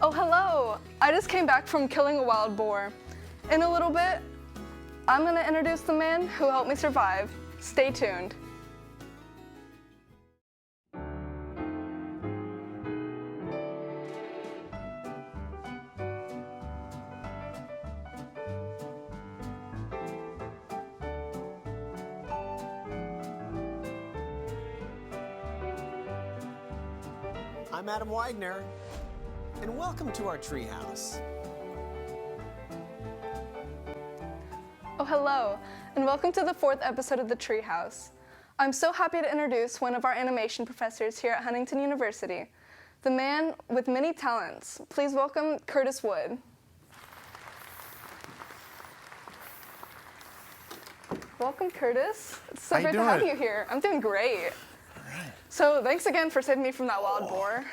Oh, hello! I just came back from killing a wild boar. In a little bit, I'm going to introduce the man who helped me survive. Stay tuned. I'm Adam Widener, and welcome to our Treehouse. Oh, hello, and welcome to the 4th episode of the Treehouse. I'm so happy to introduce one of our animation professors here at Huntington University, the man with many talents. Please welcome Curtis Wood. Welcome, Curtis. It's so great to have you here. I'm doing great. All right. So thanks again for saving me from that wild boar.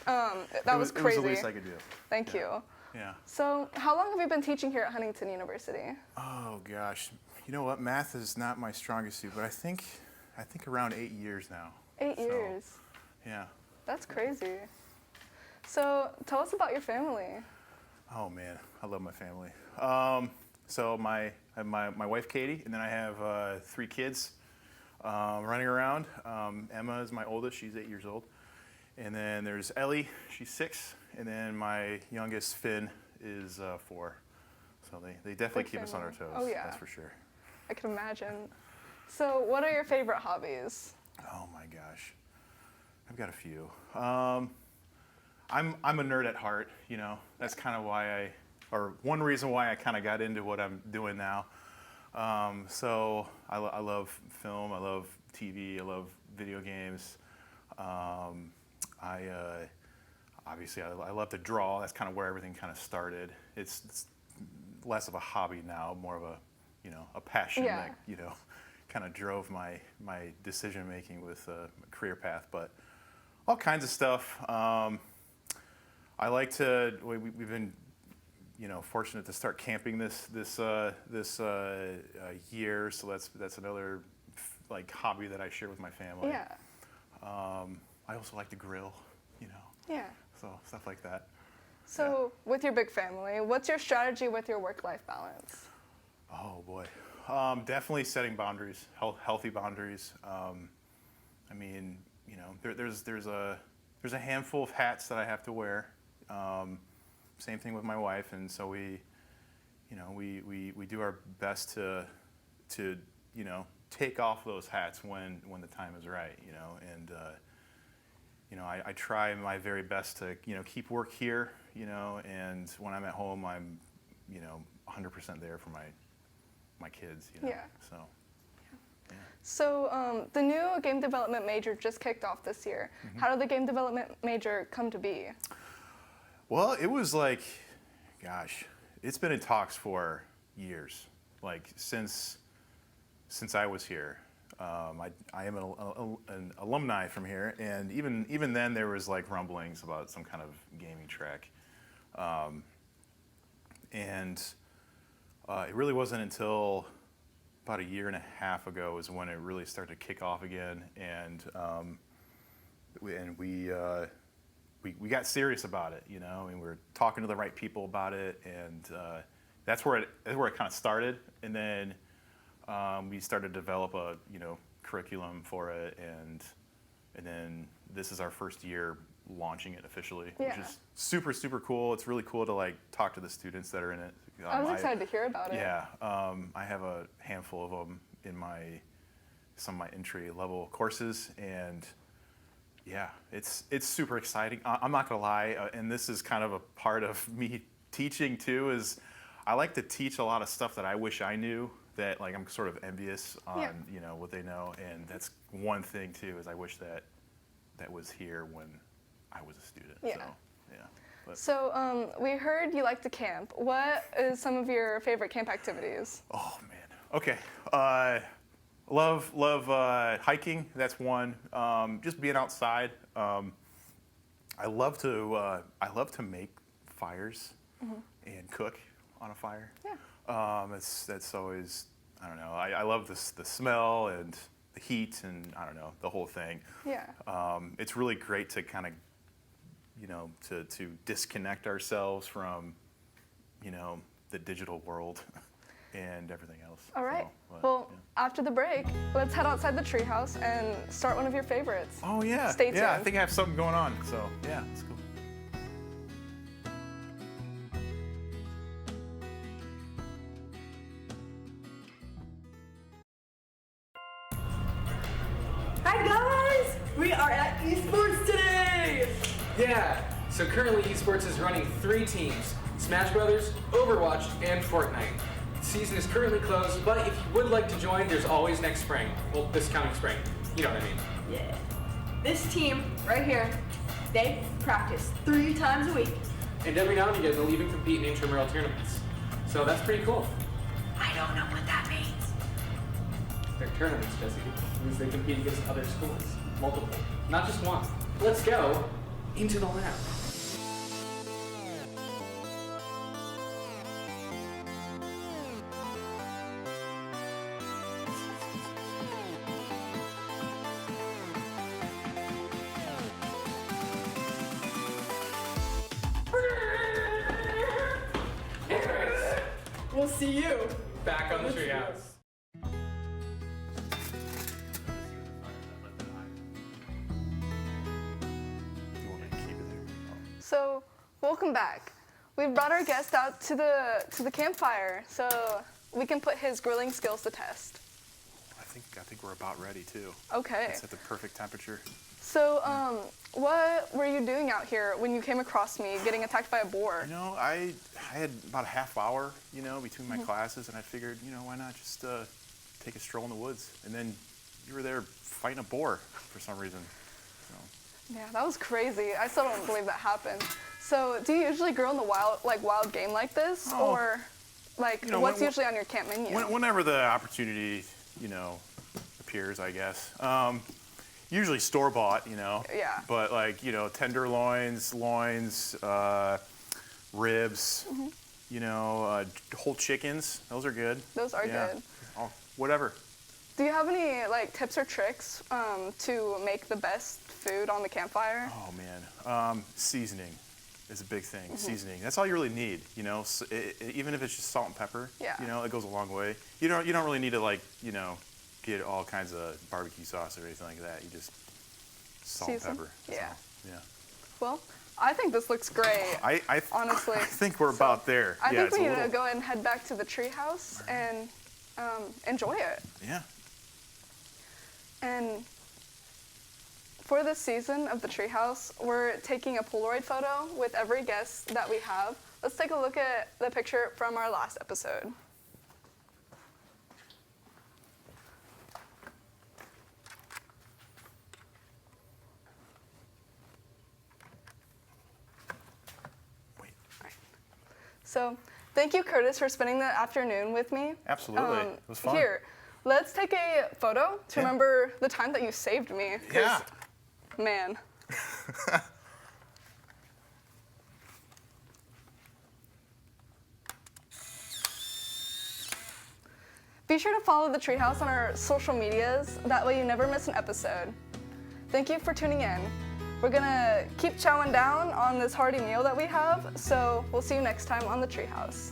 That was crazy. It was the least I could do. Thank you. Yeah. So how long have you been teaching here at Huntington University? Oh gosh, you know what? Math is not my strongest suit, but I think around 8 years now. 8 years. Yeah. That's crazy. So tell us about your family. Oh man, I love my family. So I have my wife Katie, and then I have 3 kids running around. Emma is my oldest; she's 8 years old. And then there's Ellie, she's 6, and then my youngest Finn is 4. So they definitely keep us on our toes. Oh yeah, that's for sure. I can imagine. So what are your favorite hobbies? Oh my gosh, I've got a few. I'm a nerd at heart, you know. That's kind of why one reason why I kind of got into what I'm doing now. So I love film, I love TV, I love video games. Obviously I love to draw. That's kind of where everything kind of started. It's less of a hobby now, more of a passion that kind of drove my decision making with a career path. But all kinds of stuff. I like to. We've been fortunate to start camping this year, so that's another hobby that I share with my family. Yeah. I also like to grill, Yeah. So stuff like that. So with your big family, what's your strategy with your work-life balance? Oh boy, definitely setting boundaries, healthy boundaries. I mean, there's a handful of hats that I have to wear. Same thing with my wife, and so we do our best to take off those hats when the time is right, and I try my very best to keep work here, and when I'm at home, I'm 100% there for my kids, Yeah. So. Yeah. So the new game development major just kicked off this year. Mm-hmm. How did the game development major come to be? Well, it was gosh, it's been in talks for years, since I was here. I am an alumni from here, and even then there was rumblings about some kind of gaming track, and it really wasn't until about a year and a half ago is when it really started to kick off again, and we got serious about it, and we were talking to the right people about it, and that's where it kind of started, and then we started to develop a curriculum for it, and then this is our first year launching it officially, which is super, super cool. It's really cool to talk to the students that are in it. I was excited to hear about it. Yeah, I have a handful of them in some of my entry level courses, and yeah, it's super exciting. I'm not gonna lie, and this is kind of a part of me teaching too, is I like to teach a lot of stuff that I wish I knew, that I'm sort of envious on what they know, and that's one thing too, is I wish that was here when I was a student. Yeah. So, yeah. But. So we heard you like to camp. What is some of your favorite camp activities? Oh man. Okay. Love hiking. That's one. Just being outside. I love to make fires and cook on a fire. Yeah. That's always, I don't know. I love the smell and the heat and I don't know, the whole thing. Yeah. It's really great to kind of you know, to disconnect ourselves from, you know, the digital world and everything else. All right. So, Well, yeah. after the break, let's head outside the treehouse and start one of your favorites. Oh yeah. Stay tuned. Yeah, I think I have something going on. So yeah, it's cool. Hi guys! We are at esports today! Yeah, so currently esports is running 3 teams, Smash Brothers, Overwatch, and Fortnite. The season is currently closed, but if you would like to join, there's always next spring. Well, this coming spring. You know what I mean. Yeah. This team right here, they practice 3 times a week. And every now and again, they'll even compete in intramural tournaments. So that's pretty cool. I don't know what that means. They're tournaments, Jesse. It means they compete against other schools. Multiple. Not just one. Let's go into the lab. Anyways, we'll see you back on the treehouse. You want me to keep it there? So, welcome back. We've brought our guest out to the campfire so we can put his grilling skills to test. I think we're about ready too. Okay. It's at the perfect temperature. So, what were you doing out here when you came across me getting attacked by a boar? You know, I had about a half hour, you know, between my classes, and I figured, you know, why not just take a stroll in the woods? And then you were there fighting a boar for some reason. So. Yeah, that was crazy. I still don't believe that happened. So, do you usually grill in the wild game like this, Oh. or like You know, what's when- usually on your camp menu? Whenever the opportunity, you know, appears, I guess. Usually store bought, you know. Yeah. But like, you know, tenderloins, loins, ribs, you know, whole chickens. Those are good. Those are Yeah. good. Whatever. Do you have any like tips or tricks to make the best food on the campfire? Oh man, seasoning is a big thing. Seasoning. That's all you really need. You know, even if it's just salt and pepper. Yeah. You know, it goes a long way. You don't really need to like, you know, get all kinds of barbecue sauce or anything like that. You just salt Season? and pepper. That's Yeah. all. Yeah. Well, I think this looks great. Honestly. I think we're about there. I yeah, think we it's a need to little- go ahead and head back to the treehouse and enjoy it. Yeah. And for this season of the treehouse, we're taking a Polaroid photo with every guest that we have. Let's take a look at the picture from our last episode. Wait. So, thank you, Curtis, for spending the afternoon with me. Absolutely. It was fun. Here, let's take a photo to Yeah. remember the time that you saved me. 'Cause, Yeah. Man. Be sure to follow the Treehouse on our social medias. That way you never miss an episode. Thank you for tuning in. We're gonna keep chowing down on this hearty meal that we have, so we'll see you next time on the Treehouse.